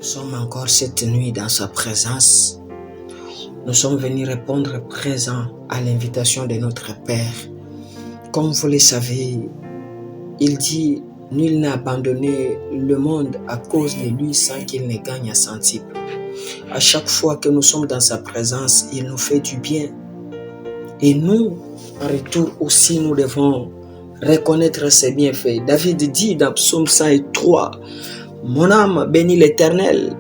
Nous sommes encore cette nuit dans sa présence. Nous sommes venus répondre présent à l'invitation de notre Père. Comme vous le savez, il dit « Nul n'a abandonné le monde à cause de lui sans qu'il ne gagne à centuple ». À chaque fois que nous sommes dans sa présence, il nous fait du bien. Et nous, en retour aussi, nous devons reconnaître ses bienfaits. David dit dans Psaume 103, « Mon âme bénit l'Éternel,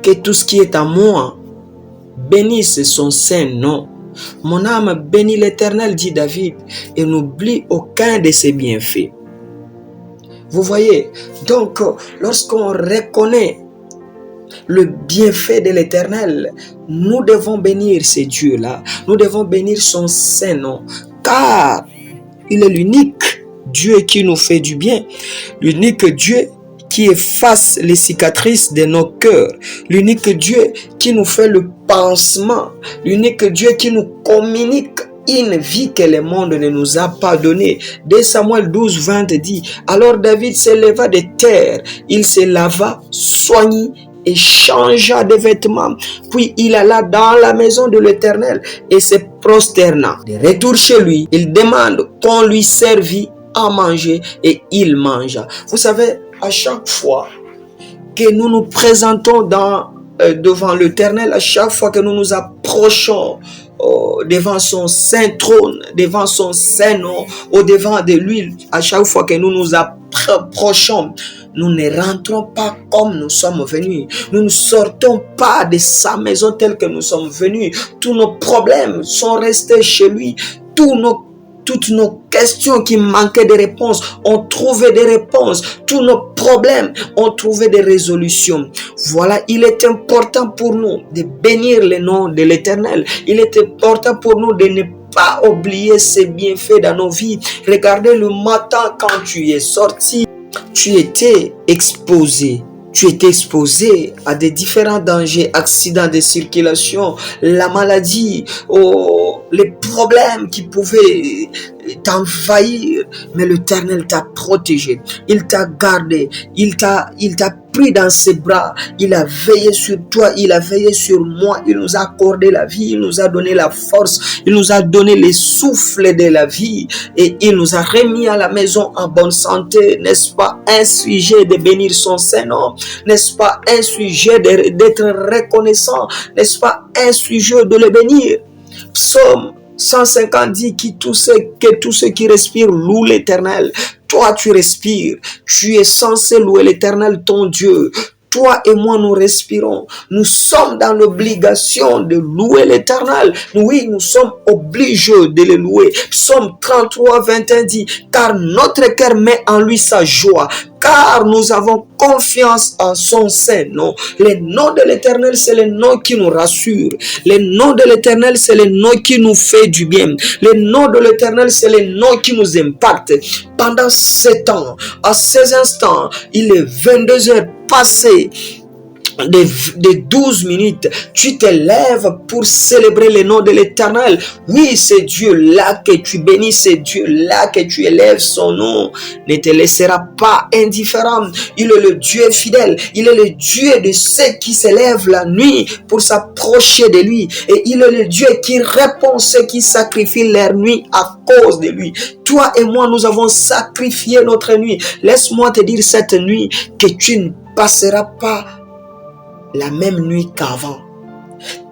que tout ce qui est à moi bénisse son saint nom. » Mon âme bénit l'Éternel, dit David, et n'oublie aucun de ses bienfaits. Vous voyez, donc lorsqu'on reconnaît le bienfait de l'Éternel, nous devons bénir ce Dieu-là, nous devons bénir son saint nom, car il est l'unique Dieu qui nous fait du bien, l'unique Dieu qui efface les cicatrices de nos cœurs, l'unique Dieu qui nous fait le pansement, l'unique Dieu qui nous communique une vie que le monde ne nous a pas donnée. 2 Samuel 12, 20 dit, « Alors David se leva de terre, il se lava, soignit et changea de vêtements. Puis il alla dans la maison de l'Éternel et se prosterna. De retour chez lui, il demande qu'on lui servit à manger et il mangea. » Vous savez, à chaque fois que nous nous présentons devant l'Éternel, à chaque fois que nous nous approchons devant son saint trône, devant son saint nom, au devant de lui, à chaque fois que nous nous approchons, nous ne rentrons pas comme nous sommes venus. Nous ne sortons pas de sa maison telle que nous sommes venus. Tous nos problèmes sont restés chez lui. Toutes nos questions qui manquaient de réponses ont trouvé des réponses. Tous nos problèmes ont trouvé des résolutions. Voilà, il est important pour nous de bénir le nom de l'Éternel. Il est important pour nous de ne pas oublier ses bienfaits dans nos vies. Regardez le matin quand tu es sorti, tu étais exposé. Tu étais exposé à des différents dangers, accidents de circulation, la maladie, les problèmes qui pouvaient t'envahir, mais l'Éternel t'a protégé, il t'a gardé, il t'a pris dans ses bras, il a veillé sur toi, il a veillé sur moi, il nous a accordé la vie, il nous a donné la force, il nous a donné les souffles de la vie et il nous a remis à la maison en bonne santé. N'est-ce pas un sujet de bénir son Saint-Nom? N'est-ce pas un sujet d'être reconnaissant? N'est-ce pas un sujet de le bénir? Psaume 150 dit que tous ceux qui respirent louent l'Éternel. Toi, tu respires. Tu es censé louer l'Éternel, ton Dieu. Toi et moi, nous respirons. Nous sommes dans l'obligation de louer l'Éternel. Oui, nous sommes obligés de le louer. Psaume 33, 21 dit, « Car notre cœur met en lui sa joie, car nous avons confiance en son saint nom. » Le nom de l'Éternel, c'est le nom qui nous rassure. Le nom de l'Éternel, c'est le nom qui nous fait du bien. Le nom de l'Éternel, c'est le nom qui nous impacte. Pendant 7 ans, à ces instants, il est 22 heures passées de 12 minutes, tu te lèves pour célébrer le nom de l'Éternel. Oui, c'est Dieu-là que tu bénis, c'est Dieu-là que tu élèves, son nom ne te laissera pas indifférent. Il est le Dieu fidèle, il est le Dieu de ceux qui se lèvent la nuit pour s'approcher de lui, et il est le Dieu qui répond ceux qui sacrifient leur nuit à cause de lui. Toi et moi, nous avons sacrifié notre nuit. Laisse-moi te dire cette nuit que tu ne passeras pas la même nuit qu'avant.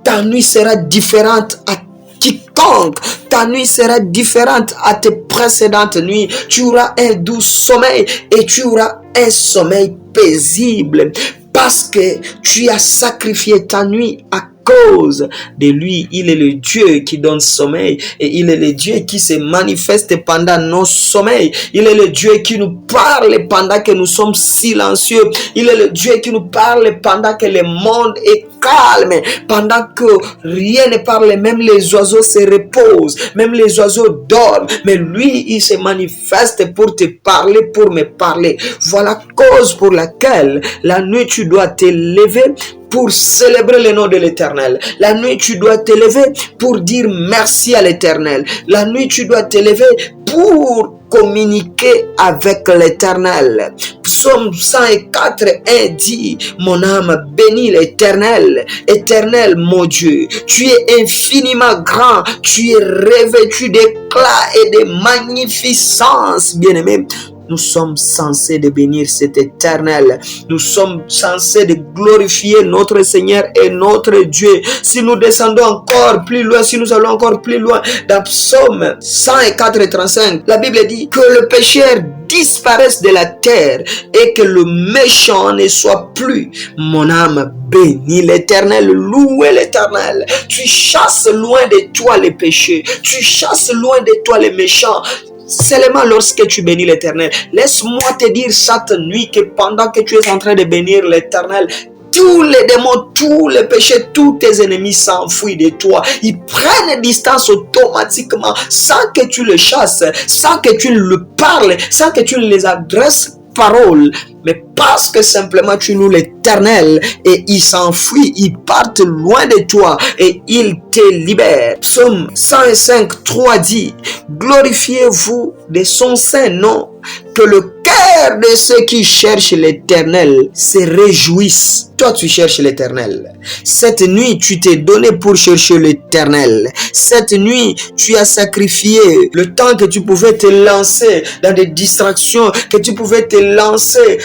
Ta nuit sera différente à quiconque. Ta nuit sera différente à tes précédentes nuits. Tu auras un doux sommeil et tu auras un sommeil paisible parce que tu as sacrifié ta nuit à cause de lui. Il est le Dieu qui donne sommeil et il est le Dieu qui se manifeste pendant nos sommeils. Il est le Dieu qui nous parle pendant que nous sommes silencieux. Il est le Dieu qui nous parle pendant que le monde est calme, pendant que rien ne parle, même les oiseaux se reposent, même les oiseaux dorment, mais lui, il se manifeste pour te parler, pour me parler. Voilà cause pour laquelle la nuit tu dois te lever pour célébrer le nom de l'Éternel. La nuit, tu dois te lever pour dire merci à l'Éternel. La nuit, tu dois te lever pour communiquer avec l'Éternel. Psaume 104, 1 dit, mon âme bénit l'Éternel. Éternel, mon Dieu, tu es infiniment grand, tu es revêtu d'éclat et de magnificence, bien-aimé. Nous sommes censés de bénir cet Éternel. Nous sommes censés de glorifier notre Seigneur et notre Dieu. Si nous descendons encore plus loin, si nous allons encore plus loin, dans Psaume 104 et 35, la Bible dit que le pécheur disparaisse de la terre et que le méchant ne soit plus. Mon âme bénit l'Éternel, louez l'Éternel. Tu chasses loin de toi les péchés, tu chasses loin de toi les méchants. Seulement lorsque tu bénis l'Éternel. Laisse-moi te dire cette nuit que pendant que tu es en train de bénir l'Éternel, tous les démons, tous les péchés, tous tes ennemis s'enfuient de toi. Ils prennent distance automatiquement sans que tu le chasses, sans que tu le parles, sans que tu les adresses parole, mais parce que simplement tu loues l'Éternel et ils s'enfuient, ils partent loin de toi et ils te libèrent. Psaume 105, 3 dit, glorifiez-vous de son saint nom, que le cœur de ceux qui cherchent l'Éternel se réjouisse. Toi, tu cherches l'Éternel. Cette nuit, tu t'es donné pour chercher l'Éternel. Cette nuit, tu as sacrifié le temps que tu pouvais te lancer dans des distractions, que tu pouvais te lancer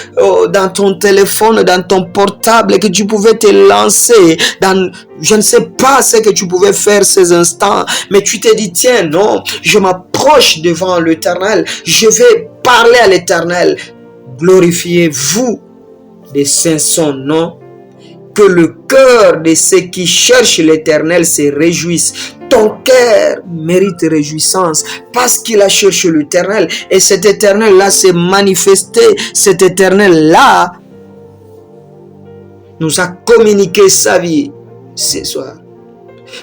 dans ton téléphone, dans ton portable, que tu pouvais te lancer dans, je ne sais pas ce que tu pouvais faire ces instants, mais tu t'es dit, tiens, non, je m'approche devant l'Éternel, je vais parler à l'Éternel. Glorifiez-vous de son nom, que le cœur de ceux qui cherchent l'Éternel se réjouisse. Ton cœur mérite réjouissance parce qu'il a cherché l'Éternel et cet Éternel-là s'est manifesté. Cet Éternel-là nous a communiqué sa vie ce soir.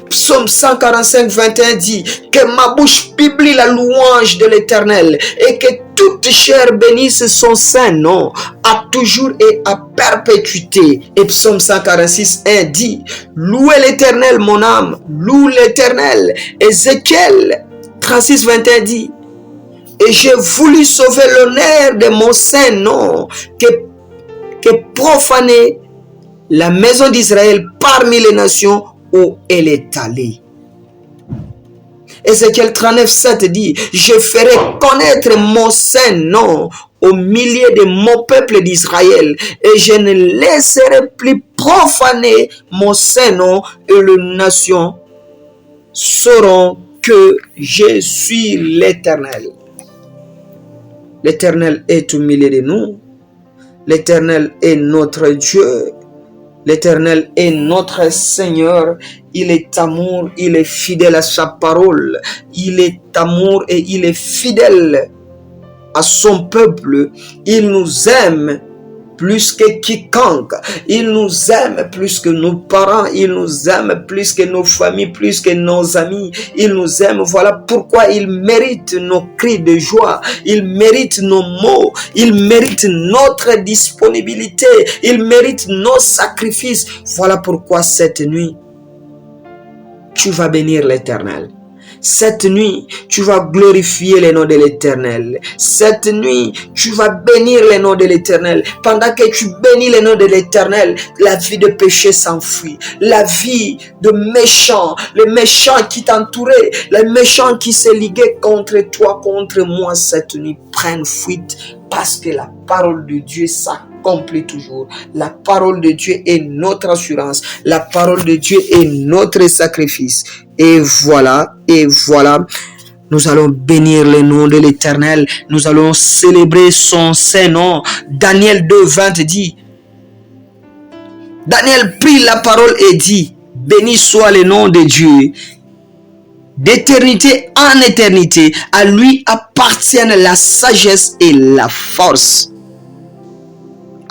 Psaume 145, 21 dit que ma bouche publie la louange de l'Éternel et que toute chair bénisse son saint nom à toujours et à perpétuité. Et Psaume 146, 1 dit, louez l'Éternel mon âme, loue l'Éternel. Ézéchiel 36, 21 dit, et j'ai voulu sauver l'honneur de mon saint nom que profaner la maison d'Israël parmi les nations où elle est allée. Ézéchiel 39, 7 dit, je ferai connaître mon saint nom au milieu de mon peuple d'Israël et je ne laisserai plus profaner mon saint nom et les nations sauront que je suis l'Éternel. L'Éternel est au milieu de nous. L'Éternel est notre Dieu. L'Éternel est notre Seigneur. Il est amour, il est fidèle à sa parole. Il est amour et il est fidèle à son peuple. Il nous aime plus que quiconque. Il nous aime plus que nos parents. Il nous aime plus que nos familles, plus que nos amis. Il nous aime. Voilà pourquoi il mérite nos cris de joie. Il mérite nos mots. Il mérite notre disponibilité. Il mérite nos sacrifices. Voilà pourquoi cette nuit, tu vas bénir l'Éternel. Cette nuit, tu vas glorifier le nom de l'Éternel. Cette nuit, tu vas bénir le nom de l'Éternel. Pendant que tu bénis le nom de l'Éternel, la vie de péché s'enfuit. La vie de méchants, les méchants qui t'entouraient, les méchants qui se liguaient contre toi, contre moi, cette nuit, prennent fuite parce que la parole de Dieu s'accomplit toujours. La parole de Dieu est notre assurance. La parole de Dieu est notre sacrifice. Et voilà, nous allons bénir le nom de l'Éternel. Nous allons célébrer son saint nom. Daniel 2, 20 dit, Daniel prit la parole et dit, béni soit le nom de Dieu. D'éternité en éternité, à lui appartiennent la sagesse et la force.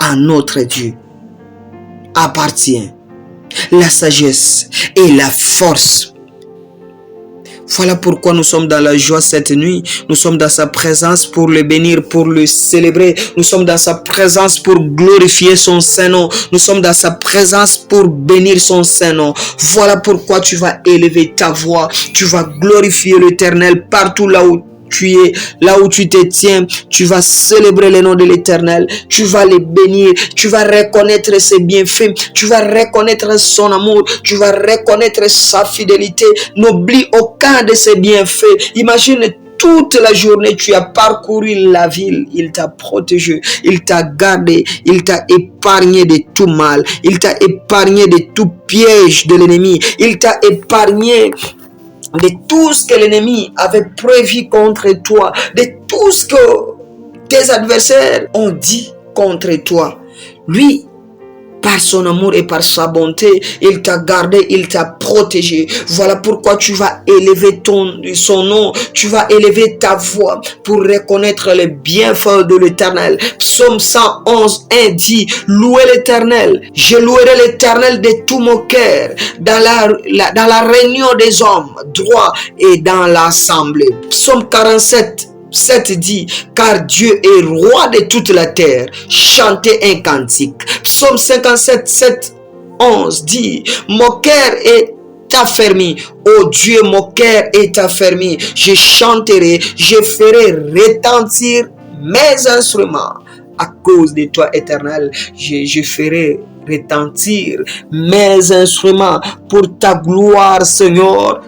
À notre Dieu appartient la sagesse et la force. Voilà pourquoi nous sommes dans la joie cette nuit. Nous sommes dans sa présence pour le bénir, pour le célébrer. Nous sommes dans sa présence pour glorifier son saint nom. Nous sommes dans sa présence pour bénir son saint nom. Voilà pourquoi tu vas élever ta voix. Tu vas glorifier l'Éternel partout là où tu es, là où tu te tiens, tu vas célébrer le nom de l'Éternel, tu vas les bénir, tu vas reconnaître ses bienfaits, tu vas reconnaître son amour, tu vas reconnaître sa fidélité. N'oublie aucun de ses bienfaits. Imagine toute la journée, tu as parcouru la ville, il t'a protégé, il t'a gardé, il t'a épargné de tout mal, il t'a épargné de tout piège de l'ennemi, il t'a épargné de tout ce que l'ennemi avait prévu contre toi, de tout ce que tes adversaires ont dit contre toi. Lui, par son amour et par sa bonté, il t'a gardé, il t'a protégé. Voilà pourquoi tu vas élever son nom, tu vas élever ta voix pour reconnaître les bienfaits de l'Éternel. Psaume 111, 1 dit, louez l'Éternel, je louerai l'Éternel de tout mon cœur, dans la réunion des hommes, droit et dans l'assemblée. Psaume 47, 7 dit, car Dieu est roi de toute la terre. Chantez un cantique. Psaume 57, 7, 11 dit, mon cœur est affermi. Oh Dieu, mon cœur est affermi. Je chanterai, je ferai retentir mes instruments. À cause de toi, Éternel, je ferai retentir mes instruments pour ta gloire, Seigneur.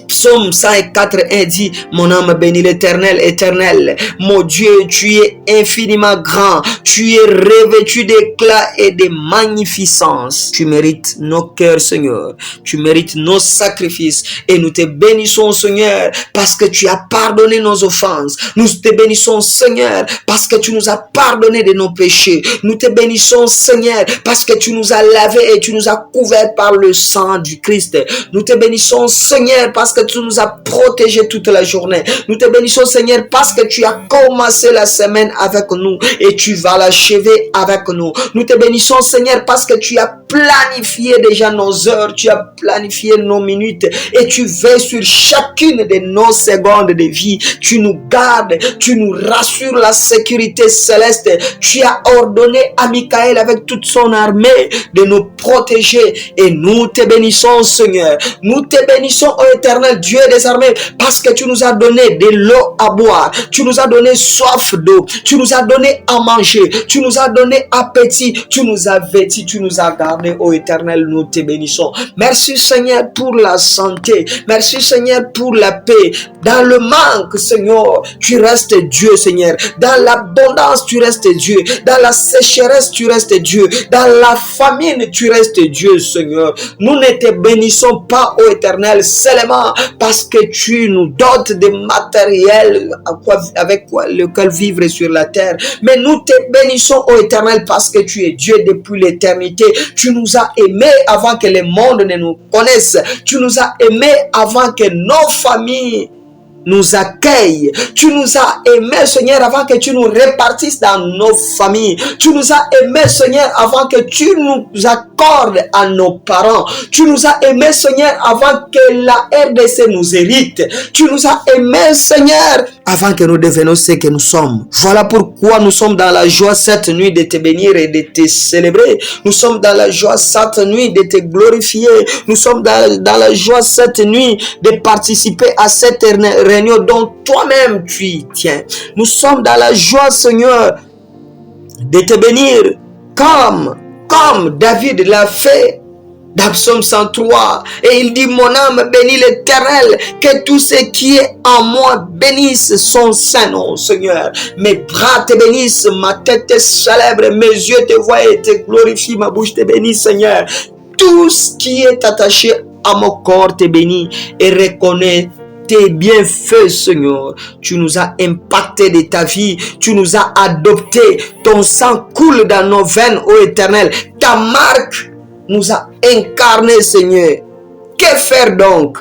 Psaume 104, 1 dit, mon âme bénit l'Éternel, Éternel, mon Dieu, tu es infiniment grand, tu es revêtu d'éclat et de magnificence. Tu mérites nos cœurs, Seigneur, tu mérites nos sacrifices et nous te bénissons, Seigneur, parce que tu as pardonné nos offenses. Nous te bénissons, Seigneur, parce que tu nous as pardonné de nos péchés. Nous te bénissons, Seigneur, parce que tu nous as lavés et tu nous as couverts par le sang du Christ. Nous te bénissons, Seigneur, parce que tu nous as protégés toute la journée. Nous te bénissons, Seigneur, parce que tu as commencé la semaine avec nous et tu vas l'achever avec nous. Nous te bénissons, Seigneur, parce que tu as planifié déjà nos heures, tu as planifié nos minutes et tu veilles sur chacune de nos secondes de vie. Tu nous gardes, tu nous rassures la sécurité céleste. Tu as ordonné à Michael avec toute son armée de nous protéger et nous te bénissons, Seigneur. Nous te bénissons, ô Éternel Dieu des armées, parce que tu nous as donné de l'eau à boire, tu nous as donné soif d'eau, tu nous as donné à manger, tu nous as donné appétit, tu nous as vêtis, tu nous as gardés, ô Éternel, nous te bénissons. Merci Seigneur pour la santé, merci Seigneur pour la paix. Dans le manque, Seigneur, tu restes Dieu, Seigneur. Dans l'abondance, tu restes Dieu. Dans la sécheresse, tu restes Dieu. Dans la famine, tu restes Dieu, Seigneur. Nous ne te bénissons pas, ô Éternel, seulement parce que tu nous dotes de matériel avec lequel vivre sur la terre. Mais nous te bénissons, ô Éternel, parce que tu es Dieu depuis l'éternité. Tu nous as aimés avant que le monde ne nous connaisse. Tu nous as aimés avant que nos familles nous accueille. Tu nous as aimés, Seigneur, avant que tu nous répartisses dans nos familles. Tu nous as aimés, Seigneur, avant que tu nous accordes à nos parents. Tu nous as aimés, Seigneur, avant que la RDC nous hérite. Tu nous as aimés, Seigneur, avant que nous devenions ce que nous sommes. Voilà pourquoi nous sommes dans la joie cette nuit de te bénir et de te célébrer. Nous sommes dans la joie cette nuit de te glorifier. Nous sommes dans la joie cette nuit de participer à cette réunion dont toi-même tu y tiens. Nous sommes dans la joie, Seigneur, de te bénir comme David l'a fait dans Psaume 103. Et il dit, mon âme bénit l'Éternel, que tout ce qui est en moi bénisse son saint nom, Seigneur. Mes bras te bénissent, ma tête te célèbre, mes yeux te voient et te glorifient, ma bouche te bénit, Seigneur. Tout ce qui est attaché à mon corps te bénit et reconnaît tes bienfaits, Seigneur. Tu nous as impacté de ta vie. Tu nous as adoptés. Ton sang coule dans nos veines, ô Éternel. Ta marque nous a incarnés, Seigneur. Que faire donc?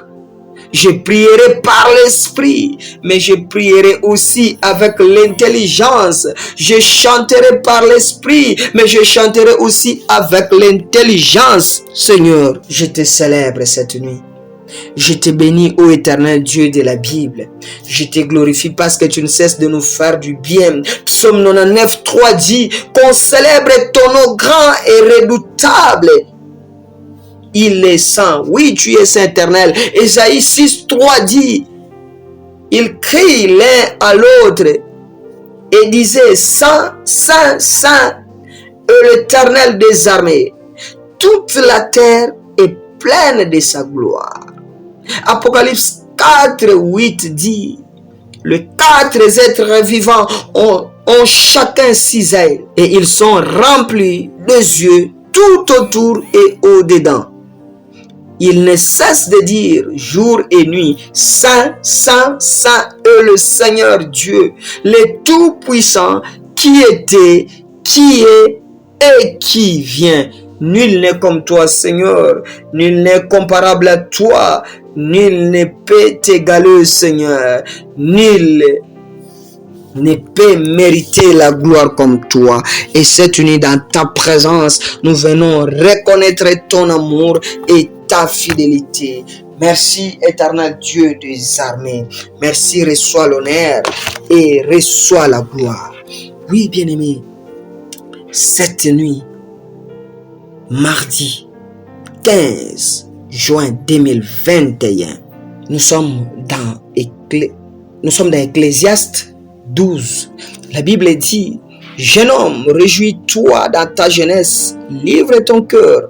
Je prierai par l'esprit, mais je prierai aussi avec l'intelligence. Je chanterai par l'esprit, mais je chanterai aussi avec l'intelligence. Seigneur, je te célèbre cette nuit. Je te bénis, ô Éternel Dieu de la Bible. Je te glorifie parce que tu ne cesses de nous faire du bien. Psaume 99, 3 dit qu'on célèbre ton nom grand et redoutable. Il est saint. Oui, tu es saint éternel. Ésaïe 6, 3 dit Ils crient l'un à l'autre et disaient: Saint, Saint, Saint est l'Éternel des armées. Toute la terre est pleine de sa gloire. Apocalypse 4, 8 dit: les 4 êtres vivants ont chacun 6 ailes et ils sont remplis de yeux tout autour et au-dedans. Ils ne cessent de dire jour et nuit: Saint, Saint, Saint est le Seigneur Dieu, le Tout-Puissant, qui était, qui est et qui vient. Nul n'est comme toi, Seigneur. Nul n'est comparable à toi. Nul ne peut t'égaler, Seigneur. Nul ne peut mériter la gloire comme toi. Et cette nuit, dans ta présence, nous venons reconnaître ton amour et ta fidélité. Merci, éternel Dieu des armées. Merci, reçois l'honneur et reçois la gloire. Oui, bien-aimé, cette nuit, mardi 15 juin 2021, nous sommes dans Ecclésiaste 12. La Bible dit: jeune homme, réjouis-toi dans ta jeunesse, livre ton cœur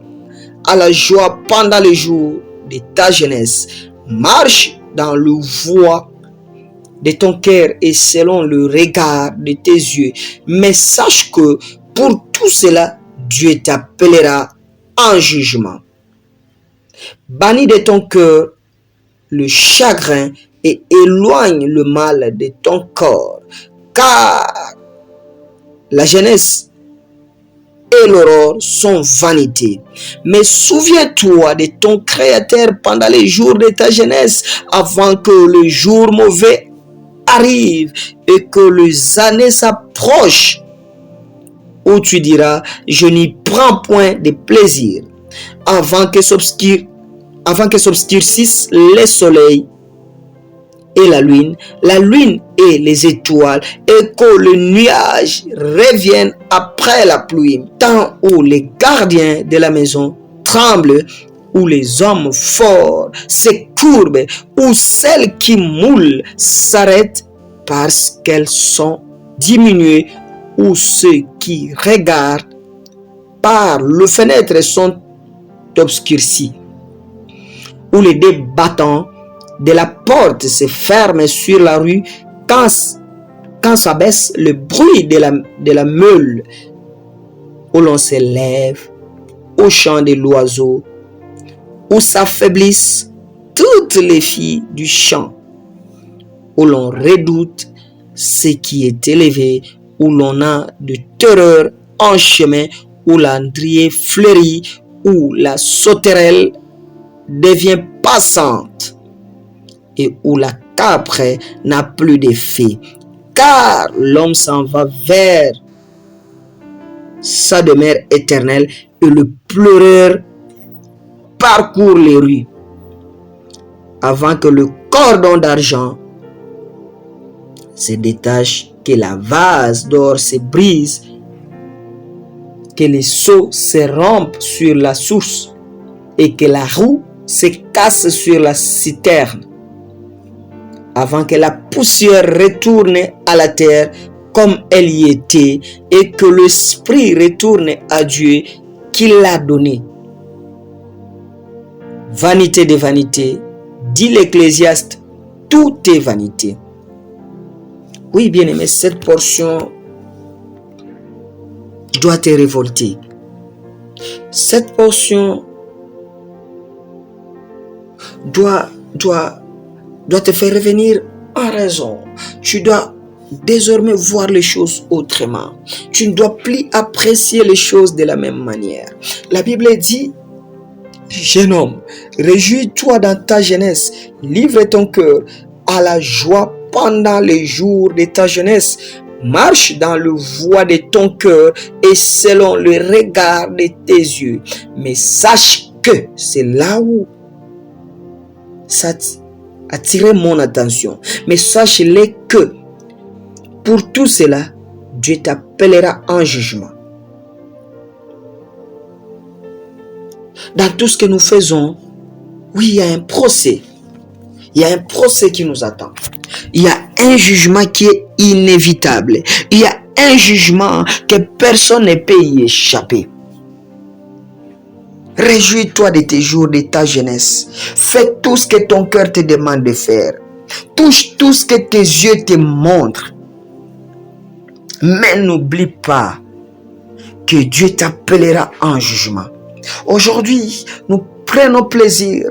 à la joie pendant les jours de ta jeunesse, marche dans le voie de ton cœur et selon le regard de tes yeux, mais sache que pour tout cela, Dieu t'appellera en jugement. Bannis de ton cœur le chagrin et éloigne le mal de ton corps, car la jeunesse et l'aurore sont vanité. Mais souviens-toi de ton Créateur pendant les jours de ta jeunesse, avant que le jour mauvais arrive et que les années s'approchent, où tu diras: je n'y prends point de plaisir, avant que s'obscurcissent les soleils et la lune et les étoiles, et que le nuage revienne après la pluie, temps où les gardiens de la maison tremblent, où les hommes forts se courbent, où celles qui moulent s'arrêtent parce qu'elles sont diminuées, où ceux qui regardent par le fenêtre sont obscurcis, où les deux battants de la porte se ferment sur la rue quand s'abaisse le bruit de la meule, où l'on se lève au chant de l'oiseau, où s'affaiblissent toutes les filles du champ, où l'on redoute ce qui est élevé, où l'on a de terreur en chemin, où l'andrier fleurit, où la sauterelle devient passante et où la capre n'a plus d'effet, car l'homme s'en va vers sa demeure éternelle et le pleureur parcourt les rues, avant que le cordon d'argent se détache, que la vase d'or se brise, que les seaux se rompent sur la source et que la roue se casse sur la citerne, avant que la poussière retourne à la terre comme elle y était et que l'esprit retourne à Dieu qui l'a donné. Vanité de vanité, dit l'Ecclésiaste, tout est vanité. Oui, bien-aimé, cette portion doit te révolter. Cette portion doit te faire revenir en raison. Tu dois désormais voir les choses autrement. Tu ne dois plus apprécier les choses de la même manière. La Bible dit: jeune homme, réjouis-toi dans ta jeunesse, livre ton cœur à la joie pendant les jours de ta jeunesse, marche dans le voie de ton cœur et selon le regard de tes yeux. Mais sache que c'est là où ça a attiré mon attention. Mais sache-le que pour tout cela, Dieu t'appellera en jugement. Dans tout ce que nous faisons, oui, il y a un procès. Il y a un procès qui nous attend. Il y a un jugement qui est inévitable. Il y a un jugement que personne ne peut y échapper. Réjouis-toi de tes jours, de ta jeunesse. Fais tout ce que ton cœur te demande de faire. Touche tout ce que tes yeux te montrent. Mais n'oublie pas que Dieu t'appellera en jugement. Aujourd'hui, nous prenons plaisir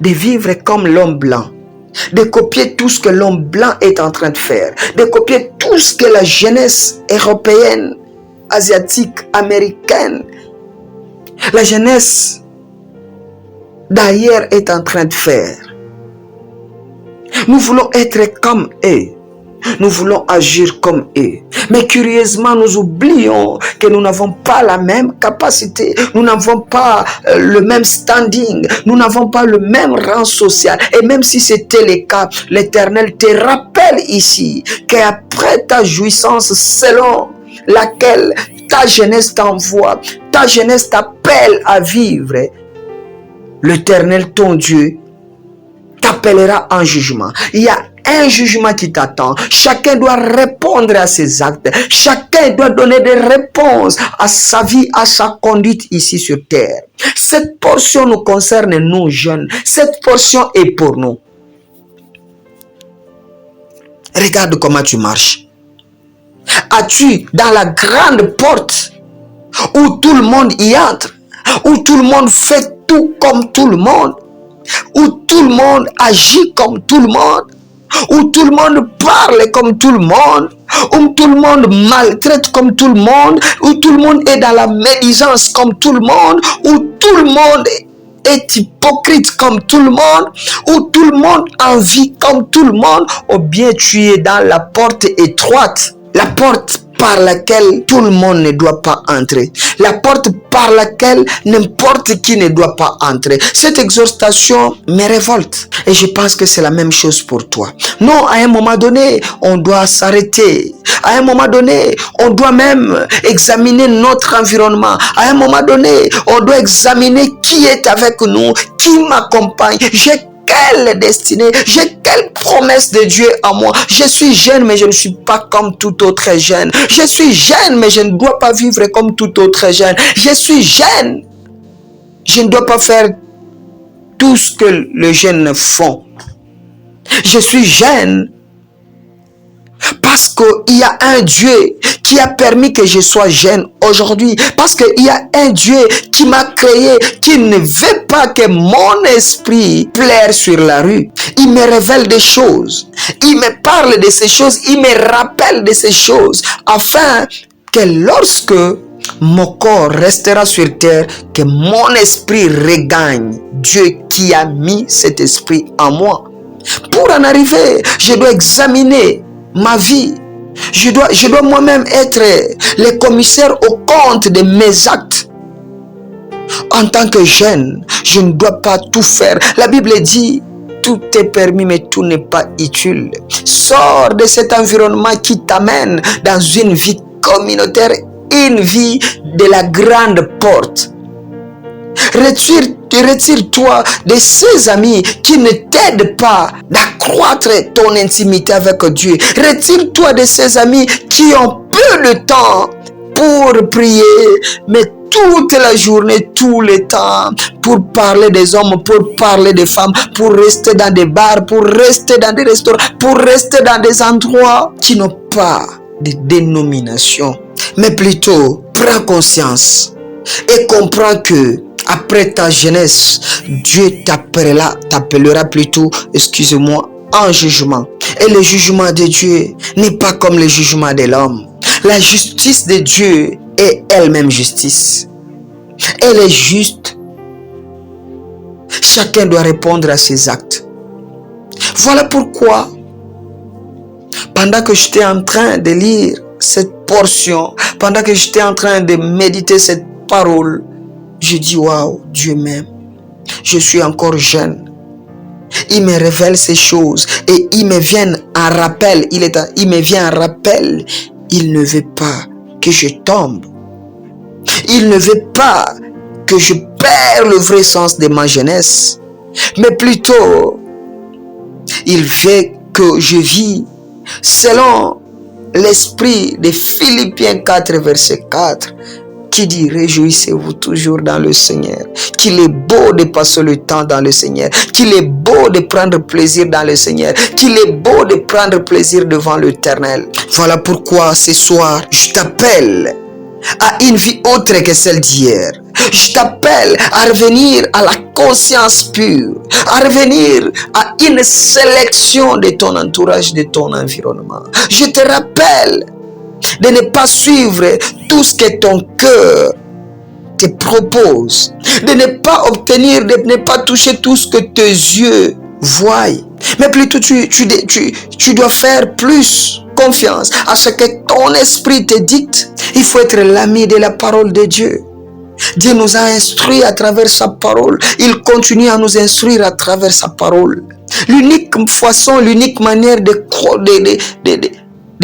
de vivre comme l'homme blanc, de copier tout ce que l'homme blanc est en train de faire, de copier tout ce que la jeunesse européenne, asiatique, américaine, la jeunesse d'ailleurs est en train de faire. Nous voulons être comme eux. Nous voulons agir comme eux. Mais curieusement, nous oublions que nous n'avons pas la même capacité. Nous n'avons pas le même standing. Nous n'avons pas le même rang social. Et même si c'était le cas, l'Éternel te rappelle ici qu'après ta jouissance selon laquelle ta jeunesse t'envoie, ta jeunesse t'appelle à vivre, l'Éternel, ton Dieu, t'appellera en jugement. Il y a un jugement qui t'attend. Chacun doit répondre à ses actes. Chacun doit donner des réponses à sa vie, à sa conduite ici sur terre. Cette portion nous concerne, nous jeunes. Cette portion est pour nous. Regarde comment tu marches. As-tu dans la grande porte où tout le monde y entre, où tout le monde fait tout comme tout le monde, où tout le monde agit comme tout le monde, où tout le monde parle comme tout le monde, où tout le monde maltraite comme tout le monde, où tout le monde est dans la médisance comme tout le monde, où tout le monde est hypocrite comme tout le monde, où tout le monde envie comme tout le monde, ou bien tu es dans la porte étroite, la porte par laquelle tout le monde ne doit pas entrer. La porte par laquelle n'importe qui ne doit pas entrer. Cette exhortation me révolte. Et je pense que c'est la même chose pour toi. Non, à un moment donné, on doit s'arrêter. À un moment donné, on doit même examiner notre environnement. À un moment donné, on doit examiner qui est avec nous, qui m'accompagne. J'ai quelle destinée, j'ai quelle promesse de Dieu à moi. Je suis jeune, mais je ne suis pas comme tout autre jeune. Je suis jeune, mais je ne dois pas vivre comme tout autre jeune. Je suis jeune. Je ne dois pas faire tout ce que les jeunes font. Je suis jeune parce qu'il y a un Dieu qui a permis que je sois jeune aujourd'hui. Parce qu'il y a un Dieu qui m'a créé, qui ne veut pas que mon esprit plaire sur la rue. Il me révèle des choses. Il me parle de ces choses. Il me rappelle de ces choses. Afin que lorsque mon corps restera sur terre, que mon esprit regagne Dieu qui a mis cet esprit en moi. Pour en arriver, je dois examiner ma vie. Je dois moi-même être le commissaire au compte de mes actes. En tant que jeune, je ne dois pas tout faire. La Bible dit, tout est permis, mais tout n'est pas utile. Sors de cet environnement qui t'amène dans une vie communautaire, une vie de la grande porte. Retire-toi de ces amis qui ne t'aident pas d'accroître ton intimité avec Dieu. Retire-toi de ces amis qui ont peu de temps pour prier, mais toute la journée, tout le temps, pour parler des hommes, pour parler des femmes, pour rester dans des bars, pour rester dans des restaurants, pour rester dans des endroits qui n'ont pas de dénomination. Mais plutôt, prends conscience et comprends que après ta jeunesse, Dieu t'appellera plutôt, excusez-moi, en jugement. Et le jugement de Dieu n'est pas comme le jugement de l'homme. La justice de Dieu est elle-même justice. Elle est juste. Chacun doit répondre à ses actes. Voilà pourquoi, pendant que j'étais en train de lire cette portion, pendant que j'étais en train de méditer cette parole, je dis, waouh, Dieu m'aime. Je suis encore jeune. Il me révèle ces choses et il me vient en rappel. Il me vient en rappel. Il ne veut pas que je tombe. Il ne veut pas que je perde le vrai sens de ma jeunesse. mais plutôt il veut que je vis selon l'esprit de Philippiens 4, verset 4, qui dit: réjouissez-vous toujours dans le Seigneur, qu'il est beau de passer le temps dans le Seigneur, qu'il est beau de prendre plaisir dans le Seigneur, qu'il est beau de prendre plaisir devant l'Éternel. Voilà pourquoi ce soir, je t'appelle à une vie autre que celle d'hier. Je t'appelle à revenir à la conscience pure, à revenir à une sélection de ton entourage, de ton environnement. Je te rappelle de ne pas suivre tout ce que ton cœur te propose, de ne pas obtenir, de ne pas toucher tout ce que tes yeux voient, mais plutôt tu dois faire plus confiance à ce que ton esprit te dicte. Il faut être l'ami de la parole de Dieu. Dieu nous a instruits à travers sa parole. Il continue à nous instruire à travers sa parole. L'unique façon, l'unique manière de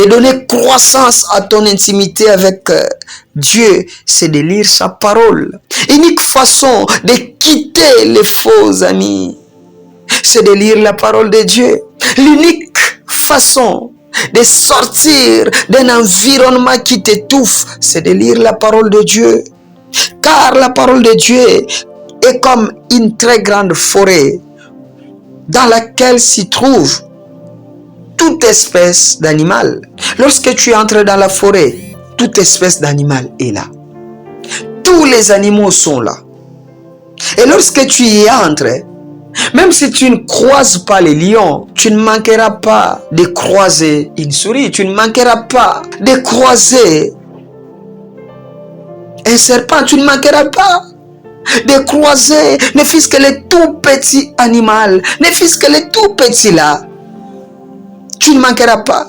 donner croissance à ton intimité avec Dieu, c'est de lire sa parole. L'unique façon de quitter les faux amis, c'est de lire la parole de Dieu. L'unique façon de sortir d'un environnement qui t'étouffe, c'est de lire la parole de Dieu. Car la parole de Dieu est comme une très grande forêt dans laquelle s'y trouve toute espèce d'animal. Lorsque tu entres dans la forêt, toute espèce d'animal est là. Tous les animaux sont là. Et lorsque tu y entres, même si tu ne croises pas les lions, tu ne manqueras pas de croiser une souris. Tu ne manqueras pas de croiser un serpent. Tu ne manqueras pas de croiser ne fût-ce que le tout petit animal, ne fût-ce que le tout petit là. Tu ne manqueras pas.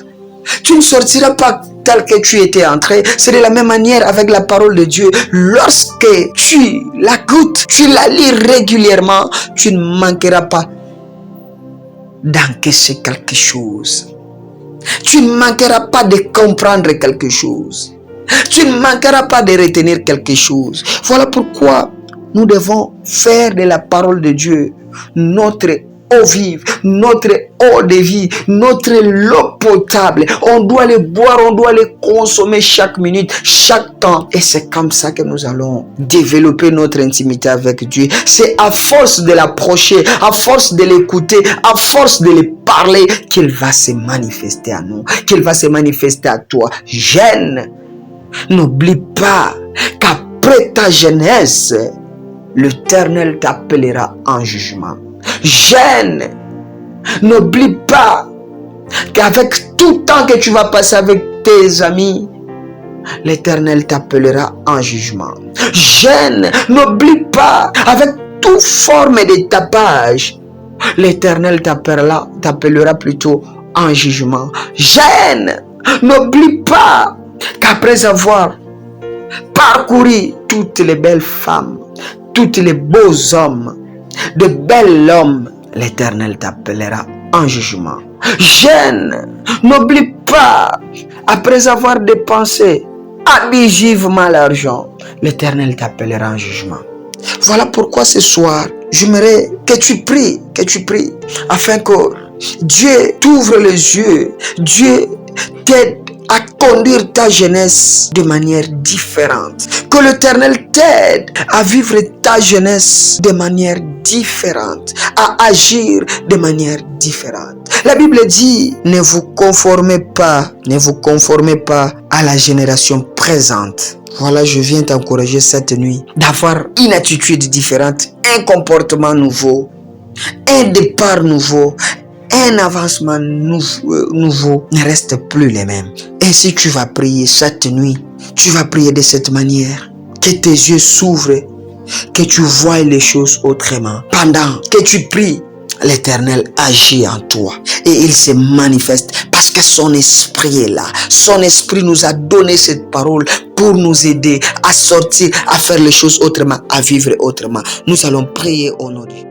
Tu ne sortiras pas tel que tu étais entré. C'est de la même manière avec la parole de Dieu. Lorsque tu la goûtes, tu la lis régulièrement, tu ne manqueras pas d'encaisser quelque chose. Tu ne manqueras pas de comprendre quelque chose. Tu ne manqueras pas de retenir quelque chose. Voilà pourquoi nous devons faire de la parole de Dieu notre eau vive, notre eau de vie, notre eau potable. On doit les boire, on doit les consommer chaque minute, chaque temps. Et c'est comme ça que nous allons développer notre intimité avec Dieu. C'est à force de l'approcher, à force de l'écouter, à force de lui parler, qu'il va se manifester à nous, qu'il va se manifester à toi. Jeune, n'oublie pas qu'après ta jeunesse, l'Éternel t'appellera en jugement. Jeune, n'oublie pas qu'avec tout temps que tu vas passer avec tes amis, l'Éternel t'appellera en jugement. Jeune, n'oublie pas, avec toute forme de tapage, l'Éternel t'appellera plutôt en jugement. Jeune, n'oublie pas qu'après avoir parcouru toutes les belles femmes, tous les beaux hommes, de bel homme, l'Éternel t'appellera en jugement. Jeune, n'oublie pas, après avoir dépensé abusivement l'argent, l'Éternel t'appellera en jugement. Voilà pourquoi ce soir, j'aimerais que tu pries, afin que Dieu t'ouvre les yeux, Dieu t'aide à conduire ta jeunesse de manière différente. Que l'Éternel t'aide à vivre ta jeunesse de manière différente, à agir de manière différente. La Bible dit, ne vous conformez pas à la génération présente. Voilà, je viens t'encourager cette nuit d'avoir une attitude différente, un comportement nouveau, un départ nouveau, un avancement nouveau ne reste plus les mêmes. Et si tu vas prier cette nuit, tu vas prier de cette manière, que tes yeux s'ouvrent, que tu vois les choses autrement. Pendant que tu pries, l'Éternel agit en toi et il se manifeste parce que son esprit est là. Son esprit nous a donné cette parole pour nous aider à sortir, à faire les choses autrement, à vivre autrement. Nous allons prier au nom de Dieu.